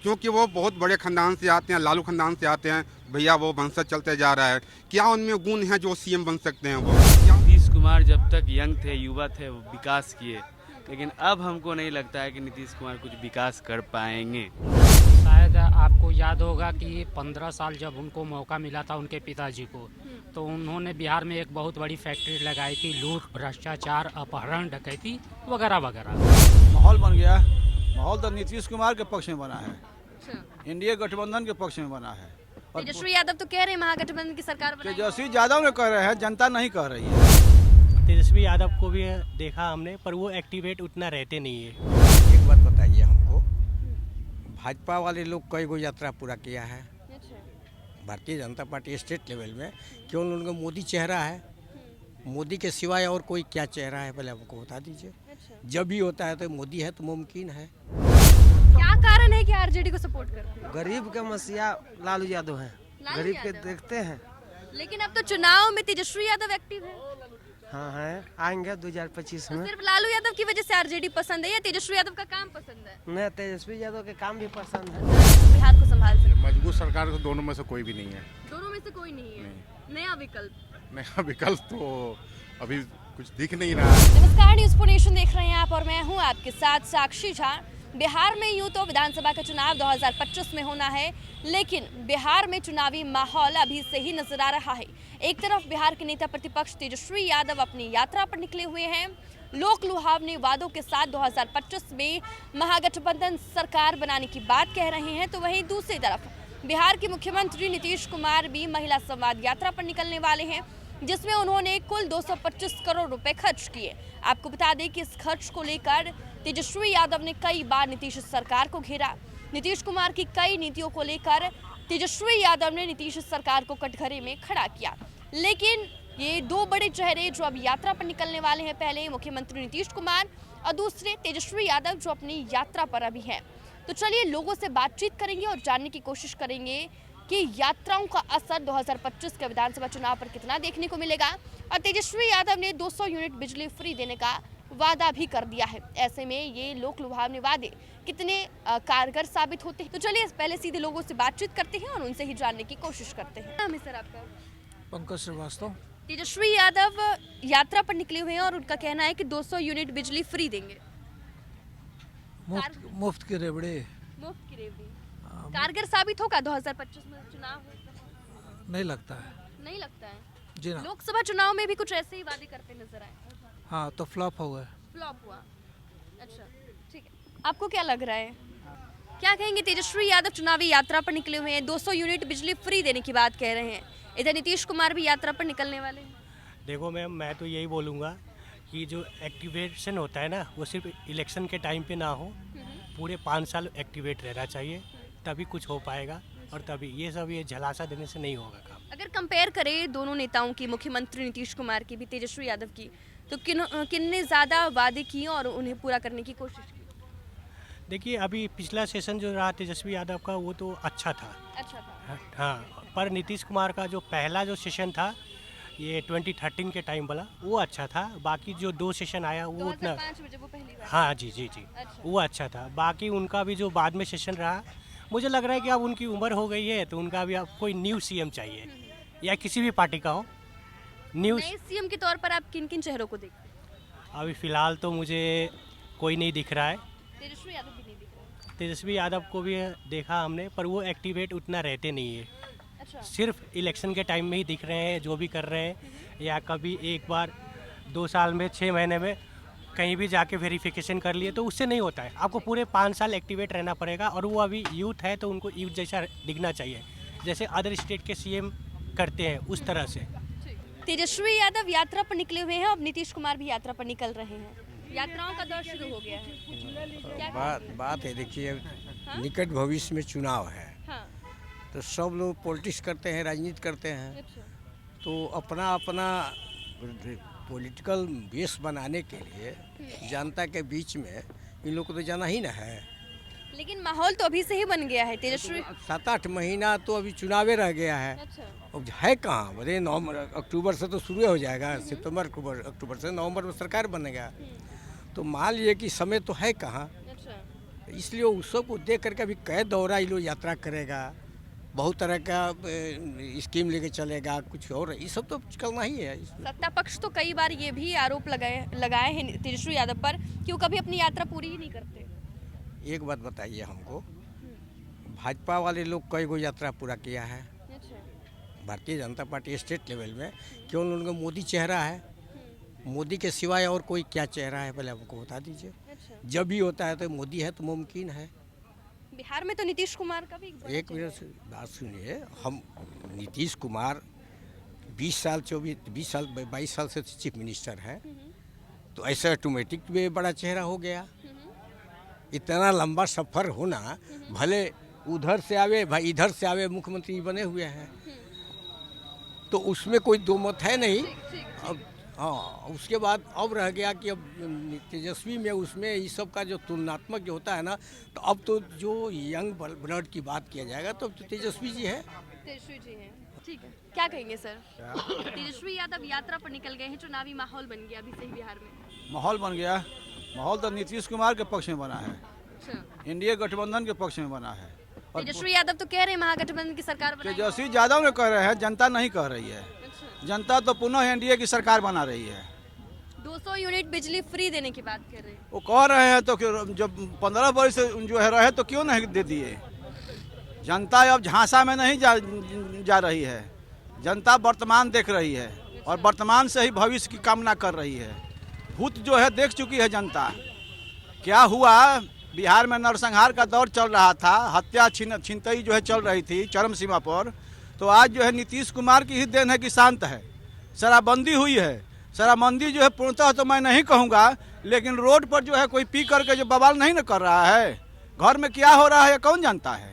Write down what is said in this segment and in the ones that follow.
क्योंकि वो बहुत बड़े खानदान से आते हैं, लालू खानदान से आते हैं, भैया वो वंशज चलते जा रहा है। क्या उनमें गुण हैं जो सीएम बन सकते हैं? वो क्या? नीतीश कुमार जब तक यंग थे, युवा थे, वो विकास किए, लेकिन अब हमको नहीं लगता है कि नीतीश कुमार कुछ विकास कर पाएंगे। शायद आपको याद होगा कि 15 साल जब उनको मौका मिला था उनके पिताजी को, तो उन्होंने बिहार में एक बहुत बड़ी फैक्ट्री लगाई थी, लूट, भ्रष्टाचार, अपहरण, डकैती वगैरह वगैरह। माहौल बन गया। माहौल तो नीतीश कुमार के पक्ष में बना है, इंडिया गठबंधन के पक्ष में बना है। और तेजस्वी यादव तो कह रहे हैं महागठबंधन की सरकार बनाएंगे। तेजस्वी यादव ने कह रहे हैं, जनता नहीं कह रही है। तेजस्वी यादव को भी देखा हमने, पर वो एक्टिवेट उतना रहते नहीं है। एक बात बताइए हमको, भाजपा वाले लोग कई गो यात्रा पूरा किया है? Bharatiya Janata party state level में केवल उनका मोदी चेहरा है। मोदी के सिवाय और कोई क्या चेहरा है, पहले हमको बता दीजिए। जब भी होता है तो मोदी है तो मुमकिन है। क्या कारण है कि आरजेडी को सपोर्ट करते हैं? गरीब के मसीहा लालू यादव हैं। लालू गरीब के यादव? देखते हैं। लेकिन अब तो चुनाव में तेजस्वी यादव एक्टिव है, हाँ हैं, आएंगे 2025 तो में। सिर्फ लालू यादव की वजह से आरजेडी पसंद है या तेजस्वी यादव का काम पसंद है? नहीं, तेजस्वी यादव के काम भी पसंद है। बिहार को संभाल सकते मजबूत सरकार तो दोनों में से कोई भी नहीं है। दोनों में से कोई नहीं है। नया विकल्प। नया विकल्प तो अभी कुछ दिख नहीं रहा है। नमस्कार, न्यूज़ फॉर नेशन देख रहे हैं आप और मैं हूं आपके साथ साक्षी झा। बिहार में यूं तो विधानसभा का चुनाव 2025 में होना है, लेकिन बिहार में चुनावी माहौल अभी से ही नजर आ रहा है। एक तरफ बिहार के नेता प्रतिपक्ष तेजस्वी यादव अपनी यात्रा पर निकले हुए हैं, लोक लुभावने वादों के साथ 2025 में महागठबंधन सरकार बनाने की बात कह रहे हैं, तो वहीं दूसरी तरफ बिहार के मुख्यमंत्री नीतीश कुमार भी महिला संवाद यात्रा पर निकलने वाले हैं, जिसमें उन्होंने कुल 225 करोड़ रुपए खर्च किए। आपको बता दें कि इस खर्च को लेकर तेजस्वी यादव ने कई बार नीतीश सरकार को घेरा। नीतीश कुमार की कई नीतियों को लेकर तेजस्वी यादव ने नीतीश सरकार को कटघरे में खड़ा किया। लेकिन ये दो बड़े चेहरे जो अब यात्रा पर निकलने वाले हैं, पहले मुख्यमंत्री नीतीश कुमार और दूसरे तेजस्वी यादव जो अपनी यात्रा पर अभी हैं। तो चलिए लोगों से बातचीत करेंगे और जानने की कोशिश करेंगे कि यात्राओं का असर 2025 के विधानसभा चुनाव पर कितना देखने को मिलेगा। और तेजस्वी यादव ने 200 यूनिट बिजली फ्री देने का वादा भी कर दिया है। ऐसे में ये लोक लुभावने वादे कितने कारगर साबित होते हैं, तो चलिए पहले सीधे लोगों से बातचीत करते हैं और उनसे ही जानने की कोशिश करते हैं। नाम है सर आपका? पंकज श्रीवास्तव। तेजस्वी यादव यात्रा पर निकले हुए हैं और उनका कहना है कि 200 यूनिट बिजली फ्री देंगे। मुफ्त के रेवड़े मुफ्त की रेवड़ी कारगर साबित होगा 2025 में चुनाव? नहीं लगता है। नहीं लगता है। जी ना। लोकसभा चुनाव में भी कुछ ऐसे ही वादे करते नजर आए। हाँ, तो फ्लॉप हो गए। फ्लॉप हुआ। अच्छा, ठीक है। आपको क्या लग रहा है, क्या कहेंगे? तेजस्वी यादव चुनावी यात्रा पर निकले हुए हैं, 200 यूनिट बिजली फ्री देने की बात कह रहे हैं। इधर नीतीश कुमार भी यात्रा पर निकलने वाले हैं। देखो मैम, मैं तो यही बोलूँगा कि जो एक्टिवेशन होता है ना, वो सिर्फ इलेक्शन के टाइम पे ना हो, पूरे 5 साल एक्टिवेट रहना चाहिए, तभी कुछ हो पाएगा। और तभी ये झलासा देने से नहीं होगा काम। अगर कंपेयर करें दोनों नेताओं की, मुख्यमंत्री नीतीश कुमार की भी, तेजस्वी यादव की, तो किन्ने ज़्यादा वादे किए और उन्हें पूरा करने की कोशिश की? देखिए, अभी पिछला सेशन जो रहा तेजस्वी यादव का, वो तो अच्छा था। अच्छा था। हाँ, पर नीतीश कुमार का जो पहला जो सेशन था, ये 2013 के टाइम वाला, वो अच्छा था। बाकी जो 2 सेशन आया वो उतना, 2005 में जब वो पहली बार। हाँ जी, अच्छा। वो अच्छा था। बाकी उनका भी जो बाद में सेशन रहा, मुझे लग रहा है कि अब उनकी उम्र हो गई है, तो उनका भी अब कोई न्यू सीएम चाहिए, या किसी भी पार्टी का हो न्यू। नए सीएम के तौर पर आप किन किन चेहरों को देखते हैं? अभी फ़िलहाल तो मुझे कोई नहीं दिख रहा है। तेजस्वी यादव भी नहीं दिख रहा। तेजस्वी यादव को भी देखा हमने, पर वो एक्टिवेट उतना रहते नहीं है। अच्छा। सिर्फ इलेक्शन के टाइम में ही दिख रहे हैं, जो भी कर रहे हैं, या कभी एक बार 2 साल में, 6 महीने में कहीं भी जाके वेरिफिकेशन कर लिए, तो उससे नहीं होता है। आपको पूरे 5 साल एक्टिवेट रहना पड़ेगा। और वो अभी यूथ है, तो उनको यूथ जैसा दिखना चाहिए, जैसे अदर स्टेट के सीएम करते हैं, उस तरह से। तेजस्वी यादव यात्रा पर निकले हुए हैं, अब नीतीश कुमार भी यात्रा पर निकल रहे हैं। यात्राओं का दौर शुरू हो गया है। बात है, देखिए निकट भविष्य में चुनाव है, हाँ। तो सब लोग पॉलिटिक्स करते हैं, राजनीति करते हैं, अच्छा। तो अपना अपना पॉलिटिकल बेस बनाने के लिए जनता के बीच में इन लोग को तो जाना ही ना है। लेकिन माहौल तो अभी से ही बन गया है। तेजस्वी 7-8 महीना तो अभी चुनावे रह गया है। अच्छा। अब है कहाँ, बोले नवंबर अक्टूबर से तो शुरू हो जाएगा, सितंबर अक्टूबर से नवंबर में सरकार बनेगा, तो मान लीजिए कि समय तो है कहाँ। अच्छा। इसलिए उस सब को देख करके अभी कई दौरा ये लोग यात्रा करेगा, बहुत तरह का स्कीम लेके चलेगा, कुछ और ये सब तो करना ही है। सत्ता पक्ष तो कई बार ये भी आरोप लगाए हैं तेजस्वी यादव पर कि वो कभी अपनी यात्रा पूरी ही नहीं करते। एक बात बताइए हमको, भाजपा वाले लोग कई गो यात्रा पूरा किया है, Bharatiya Janata party state level में, केवल उनका मोदी चेहरा है, मोदी के सिवाय और कोई क्या चेहरा है पहले हमको बता दीजिए। जब भी होता है तो मोदी है तो मुमकिन है। बिहार में तो नीतीश कुमार का भी एक मिनट से बात सुनिए, हम नीतीश कुमार 22 साल से चीफ मिनिस्टर है, तो ऐसा ऑटोमेटिक भी बड़ा चेहरा हो गया। इतना लंबा सफर होना, भले उधर से आवे भाई इधर से आवे, मुख्यमंत्री बने हुए हैं, तो उसमें कोई दो मत है नहीं। अब हाँ, उसके बाद अब रह गया कि अब तेजस्वी में उसमें इस सब का जो तुलनात्मक जो होता है ना, तो अब तो जो यंग ब्लड की बात किया जाएगा तो तेजस्वी जी है। तेजस्वी जी हैं, ठीक है। क्या कहेंगे सर? तेजस्वी यादव यात्रा पर निकल गए हैं, चुनावी माहौल बन गया अभी से ही बिहार में। माहौल बन गया, माहौल तो नीतीश कुमार के पक्ष में बना है, इंडिया गठबंधन के पक्ष में बना है। तेजस्वी यादव तो कह रहे हैं महागठबंधन की सरकार बनाएंगे। तेजस्वी यादव ने कह रहे हैं, जनता नहीं कह रही है। जनता तो पुनः एनडीए की सरकार बना रही है। 200 यूनिट बिजली फ्री देने की बात कर रहे हैं। वो कह रहे हैं तो जब 15 वर्ष जो है रहे तो क्यों नहीं दे दिए। जनता अब झांसा में नहीं जा रही है, जनता वर्तमान देख रही है और वर्तमान से ही भविष्य की कामना कर रही है। भूत जो है देख चुकी है जनता। क्या हुआ, बिहार में नरसंहार का दौर चल रहा था, हत्या छिनतई जो है चल रही थी चरम सीमा पर, तो आज जो है नीतीश कुमार की ही देन है कि शांत है। शराबबंदी हुई है, शराबबंदी जो है पूर्णतः तो मैं नहीं कहूँगा, लेकिन रोड पर जो है कोई पी करके जो बवाल नहीं न कर रहा है, घर में क्या हो रहा है कौन जानता है।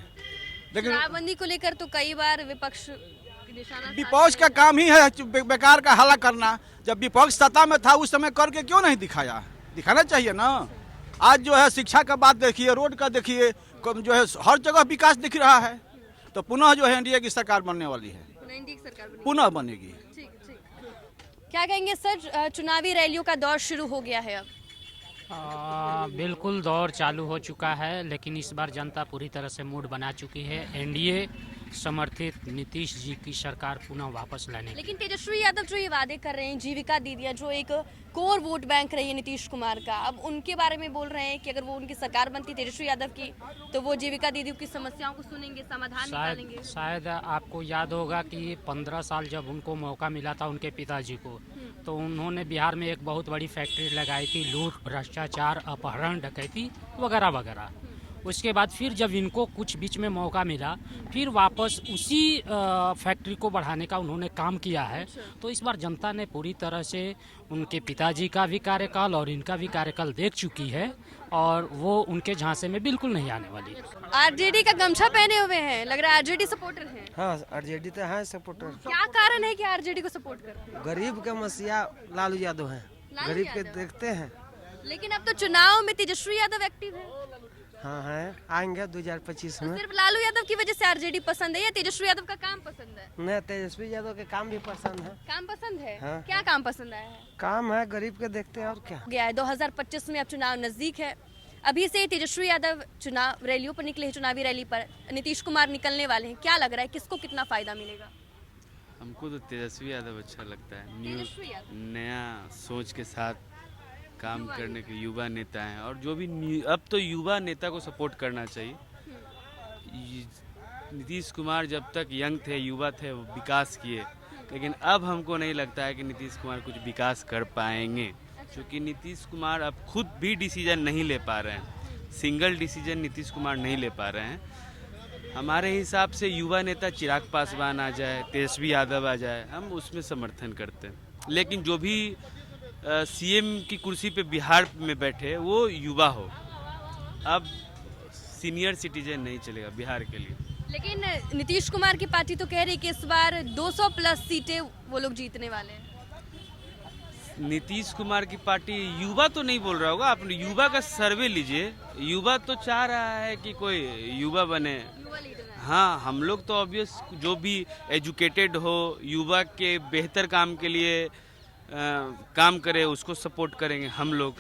लेकिन शराबबंदी को लेकर तो कई बार विपक्ष का काम ही है बेकार का हल्ला करना। जब विपक्ष सत्ता में था उस समय करके क्यों नहीं दिखाया, दिखाना चाहिए ना। आज जो है शिक्षा का बात देखिए, रोड का देखिए, जो है हर जगह विकास दिख रहा है। तो पुनः जो है एनडीए की सरकार बनने वाली है, पुनः बनेगी। क्या कहेंगे सर, चुनावी रैलियों का दौर शुरू हो गया है अब? बिल्कुल दौर चालू हो चुका है, लेकिन इस बार जनता पूरी तरह से मूड बना चुकी है एनडीए समर्थित नीतीश जी की सरकार पुनः वापस लाने। लेकिन तेजस्वी यादव जो ये वादे कर रहे हैं, जीविका दीदियाँ जो एक कोर वोट बैंक रही है नीतीश कुमार का, अब उनके बारे में बोल रहे हैं कि अगर वो उनकी सरकार बनती तेजस्वी यादव की, तो वो जीविका दीदियों की समस्याओं को सुनेंगे, समाधान निकालेंगे। शायद आपको याद होगा कि 15 साल जब उनको मौका मिला था उनके पिताजी को, तो उन्होंने बिहार में एक बहुत बड़ी फैक्ट्री लगाई थी, लूट, भ्रष्टाचार, अपहरण, डकैती वगैरह वगैरह। उसके बाद फिर जब इनको कुछ बीच में मौका मिला, फिर वापस उसी फैक्ट्री को बढ़ाने का उन्होंने काम किया है। तो इस बार जनता ने पूरी तरह से उनके पिताजी का भी कार्यकाल और इनका भी कार्यकाल देख चुकी है, और वो उनके झांसे में बिल्कुल नहीं आने वाली। आरजेडी का गमछा पहने हुए हैं, लग रहा है आरजेडी सपोर्टर हैं। हाँ, आरजेडी तो है सपोर्टर। क्या कारण है कि आरजेडी को सपोर्ट करते हैं? गरीब के मसीहा लालू यादव हैं, गरीब के देखते हैं। लेकिन अब तो चुनाव में तेजस्वी यादव एक्टिव है। हाँ है, आएंगे 2025 में। सिर्फ लालू यादव की वजह से आरजेडी पसंद है या तेजस्वी यादव का काम पसंद है? नहीं, तेजस्वी यादव के काम भी पसंद है। काम पसंद है? हाँ। क्या काम पसंद आया है? काम है, गरीब के देखते हैं और क्या। गया है 2025 में, अब चुनाव नजदीक है। अभी से तेजस्वी यादव चुनाव रैलियों पर निकले हैं, चुनावी रैली पर नीतीश कुमार निकलने वाले हैं। क्या लग रहा है किसको कितना फायदा मिलेगा? हमको तो तेजस्वी यादव अच्छा लगता है, तेजस्वी यादव नया सोच के साथ काम करने के युवा नेता हैं, और जो भी अब तो युवा नेता को सपोर्ट करना चाहिए। नीतीश कुमार जब तक यंग थे, युवा थे, वो विकास किए, लेकिन अब हमको नहीं लगता है कि नीतीश कुमार कुछ विकास कर पाएंगे, क्योंकि नीतीश कुमार अब खुद भी डिसीजन नहीं ले पा रहे हैं। सिंगल डिसीजन नीतीश कुमार नहीं ले पा रहे हैं। हमारे हिसाब से युवा नेता चिराग पासवान आ जाए, तेजस्वी यादव आ जाए, हम उसमें समर्थन करते हैं। लेकिन जो भी सीएम की कुर्सी पे बिहार में बैठे वो युवा हो, अब सीनियर सिटीजन नहीं चलेगा बिहार के लिए। लेकिन नीतीश कुमार की पार्टी तो कह रही कि इस बार 200 प्लस सीटें वो लोग जीतने वाले हैं। नीतीश कुमार की पार्टी युवा तो नहीं बोल रहा होगा, आप युवा का सर्वे लीजिए। युवा तो चाह रहा है कि कोई युवा बने। हाँ, हम लोग तो ऑब्वियस जो भी एजुकेटेड हो, युवा के बेहतर काम के लिए काम करे, उसको सपोर्ट करेंगे हम लोग।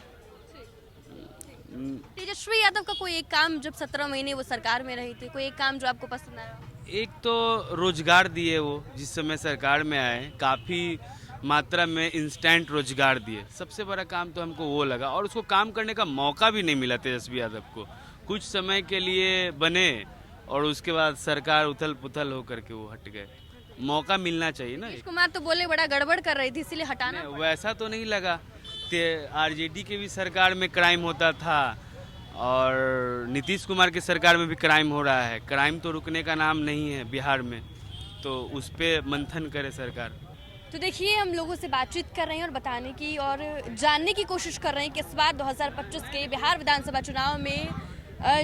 तेजस्वी यादव का कोई एक काम, जब 17 महीने वो सरकार में रही थी, कोई एक काम जो आपको पसंद आया? एक तो रोजगार दिए वो, जिस समय सरकार में आए काफ़ी मात्रा में इंस्टेंट रोजगार दिए, सबसे बड़ा काम तो हमको वो लगा। और उसको काम करने का मौका भी नहीं मिला तेजस्वी यादव को, कुछ समय के लिए बने और उसके बाद सरकार उथल पुथल होकर के वो हट गए। मौका मिलना चाहिए ना। नीतीश कुमार तो बोले बड़ा गड़बड़ कर रही थी इसीलिए हटाना। नहीं, वैसा तो नहीं लगा। आरजेडी के भी सरकार में क्राइम होता था और नीतीश कुमार की सरकार में भी क्राइम हो रहा है। क्राइम तो रुकने का नाम नहीं है बिहार में, तो उस पर मंथन करे सरकार। तो देखिए, हम लोगों से बातचीत कर रहे हैं और बताने की और जानने की कोशिश कर रहे हैं कि इस बार 2025 के बिहार विधानसभा चुनाव में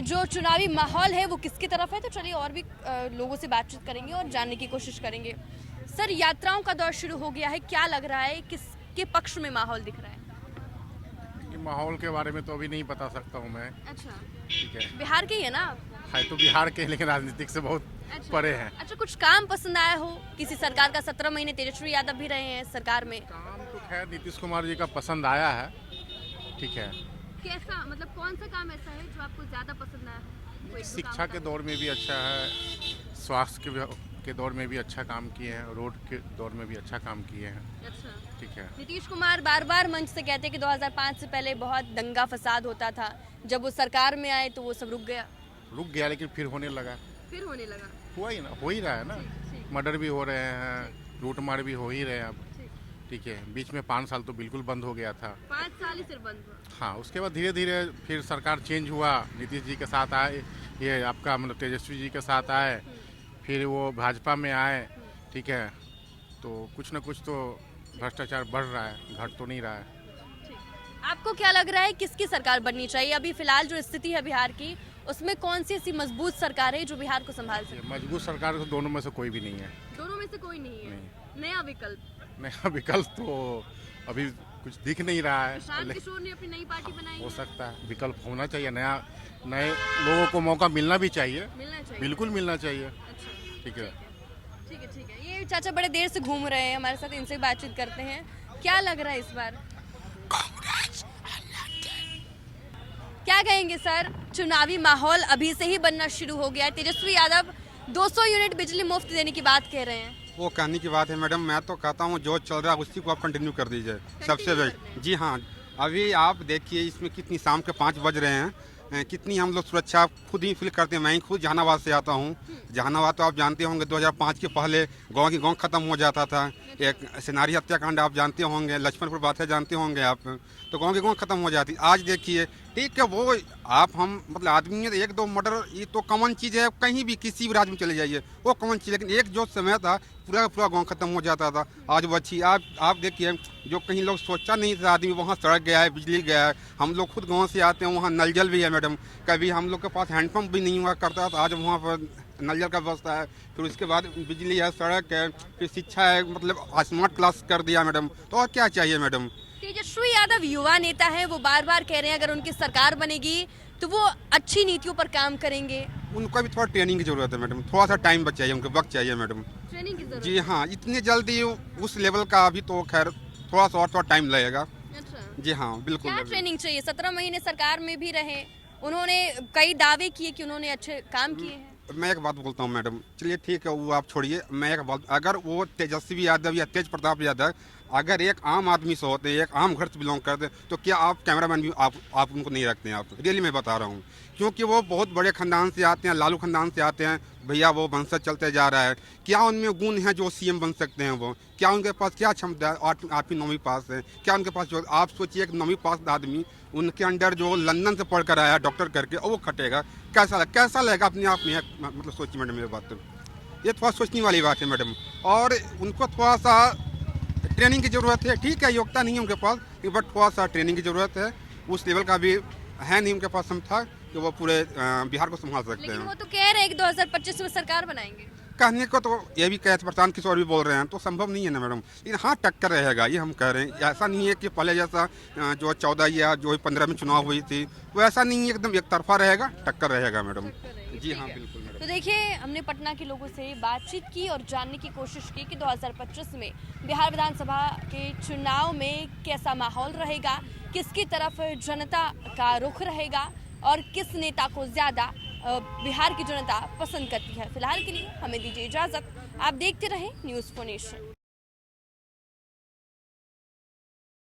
जो चुनावी माहौल है वो किसकी तरफ है। तो चलिए और भी लोगों से बातचीत करेंगे और जानने की कोशिश करेंगे। सर, यात्राओं का दौर शुरू हो गया है, क्या लग रहा है, किसके पक्ष में माहौल दिख रहा है? माहौल के बारे में तो अभी नहीं बता सकता हूँ मैं। अच्छा, ठीक है। बिहार के ही है ना? है तो बिहार के, लेकिन राजनीतिक से बहुत परे हैं। अच्छा, कुछ काम पसंद आया हो किसी सरकार का? 17 महीने तेजस्वी यादव भी रहे हैं सरकार में। काम तो खैर नीतीश कुमार जी का पसंद आया है। ठीक है। कैसा, मतलब कौन सा काम ऐसा है जो आपको ज्यादा पसंद आया? शिक्षा के दौर में भी अच्छा है, स्वास्थ्य के दौर में भी अच्छा काम किए हैं, रोड के दौर में भी अच्छा काम किए हैं। अच्छा, ठीक है। नीतीश कुमार बार बार मंच से कहते हैं कि 2005 से पहले बहुत दंगा फसाद होता था, जब वो सरकार में आए तो वो सब रुक गया, लेकिन फिर होने लगा। फिर होने लगा। हो ही रहा है ना। मर्डर भी हो रहे हैं, लूटमार भी हो ही रहे हैं अब। ठीक है। बीच में 5 साल तो बिल्कुल बंद हो गया था। 5 साल ही सिर्फ बंद हुआ। हाँ, उसके बाद धीरे धीरे फिर सरकार चेंज हुआ, नीतीश जी के साथ आए, ये आपका मतलब तेजस्वी जी के साथ आए, फिर वो भाजपा में आए। ठीक है। तो कुछ ना कुछ तो भ्रष्टाचार बढ़ रहा है, घट तो नहीं रहा है। आपको क्या लग रहा है किसकी सरकार बननी चाहिए? अभी फिलहाल जो स्थिति है बिहार की, उसमें कौन सी ऐसी मजबूत सरकार है जो बिहार को संभाल सके? मजबूत सरकार तो दोनों में से कोई भी नहीं है। दोनों में से कोई नहीं है। नया विकल्प तो अभी कुछ दिख नहीं रहा है। प्रशांत किशोर ने अपनी नई पार्टी बनाई हो है। सकता है, विकल्प होना चाहिए, नए लोगों को मौका मिलना भी चाहिए। बिल्कुल मिलना चाहिए। अच्छा, ठीक है। ठीक है। ये चाचा बड़े देर से घूम रहे हैं हमारे साथ, इनसे बातचीत करते हैं। क्या लग रहा है इस बार? क्या कहेंगे सर, चुनावी माहौल अभी से ही बनना शुरू हो गया है। तेजस्वी यादव 200 यूनिट बिजली मुफ्त देने की बात कह रहे हैं। वो कहने की बात है मैडम, मैं तो कहता हूँ जो चल रहा है उसी को आप कंटिन्यू कर दीजिए, सबसे बेस्ट। जी हाँ, अभी आप देखिए इसमें कितनी शाम के 5 बज रहे हैं, कितनी हम लोग सुरक्षा खुद ही फील करते हैं। मैं खुद जहानाबाद से आता हूँ। जहानाबाद तो आप जानते होंगे 2005 के पहले गांव खत्म हो जाता था। एक सेनारी हत्याकांड आप जानते होंगे, लक्ष्मणपुर बात है जानते होंगे आप, तो गांव खत्म हो जाती। आज देखिए, ठीक है, वो आप हम मतलब आदमी है, 1-2 मर्डर ये तो कॉमन चीज़ है, कहीं भी किसी भी राज्य में चले जाइए वो कॉमन चीज़। लेकिन एक जो समय था पूरा गांव खत्म हो जाता था, आज वो अच्छी। आप देखिए, जो कहीं लोग सोचा नहीं था आदमी, वहाँ सड़क गया है, बिजली गया है। हम लोग खुद गाँव से आते हैं, वहाँ नल जल भी है मैडम। कभी हम लोग के पास हैंडपम्प भी नहीं हुआ करता था, आज वहाँ पर नल जल का व्यवस्था है। फिर उसके बाद बिजली है, सड़क है, फिर शिक्षा है, मतलब स्मार्ट क्लास कर दिया मैडम। तो और क्या चाहिए मैडम? तेजस्वी यादव युवा नेता है, वो बार बार कह रहे हैं अगर उनकी सरकार बनेगी तो वो अच्छी नीतियों पर काम करेंगे। उनको भी थोड़ा ट्रेनिंग की जरूरत है मैडम, थोड़ा सा टाइम बचाइए, उनको वक्त चाहिए मैडम। ट्रेनिंग की जरूरत? जी हाँ, इतनी जल्दी उस लेवल का अभी तो खैर थोड़ा सा और टाइम लगेगा। अच्छा, जी हाँ, बिल्कुल। क्या ट्रेनिंग चाहिए? 17 महीने सरकार में भी रहे, उन्होंने कई दावे किए कि उन्होंने अच्छे काम किए हैं। मैं एक बात बोलता हूँ मैडम, चलिए ठीक है, वो आप छोड़िए। मैं एक बात, अगर वो तेजस्वी यादव या तेज प्रताप यादव अगर एक आम आदमी से होते, एक आम घर से बिलोंग करते, तो क्या आप कैमरामैन भी आप उनको नहीं रखते हैं? आप रियली मैं बता रहा हूँ, क्योंकि वो बहुत बड़े खानदान से आते हैं, लालू खानदान से आते हैं भैया, वो वंशज चलते जा रहा है। क्या उनमें गुण है जो सीएम बन सकते हैं? वो क्या उनके पास क्या क्षमता है? 8वीं 9वीं पास है क्या उनके पास? जो आप सोचिए, एक 9वीं पास आदमी उनके अंडर जो लंदन से पढ़ कर आया डॉक्टर करके, वो खटेगा, कैसा लगेगा अपने आप में? मतलब सोचिए मैडम, ये बात ये थोड़ा सोचने वाली बात है मैडम। और उनको थोड़ा सा ट्रेनिंग की ज़रूरत है। ठीक है, योग्यता नहीं है उनके पास, बट थोड़ा सा ट्रेनिंग की ज़रूरत है। उस लेवल का भी है नहीं उनके पास क्षमता कि वो पूरे बिहार को संभाल सकते हैं। लेकिन वो तो कह रहे हैं कि 2025 में सरकार बनाएंगे। कहने को तो ये भी कहते, प्रशांत किशोर भी बोल रहे हैं, तो संभव नहीं है ना मैडम। लेकिन हाँ, टक्कर रहेगा, ये हम कह रहे हैं। ऐसा नहीं है कि पहले जैसा जो 14 या जो 15 में चुनाव हुई थी, वो ऐसा नहीं है, एकदम एक तरफा रहेगा, टक्कर रहेगा मैडम। जी हाँ, बिल्कुल मैडम। तो देखिए, हमने पटना के लोगों से बातचीत की और जानने की कोशिश की कि 2025 में बिहार विधानसभा के चुनाव में कैसा माहौल रहेगा, किसकी तरफ जनता का रुख रहेगा और किस नेता को ज़्यादा बिहार की जनता पसंद करती है। फिलहाल के लिए हमें दीजिए इजाज़त। आप देखते रहें न्यूज़4 नेशन।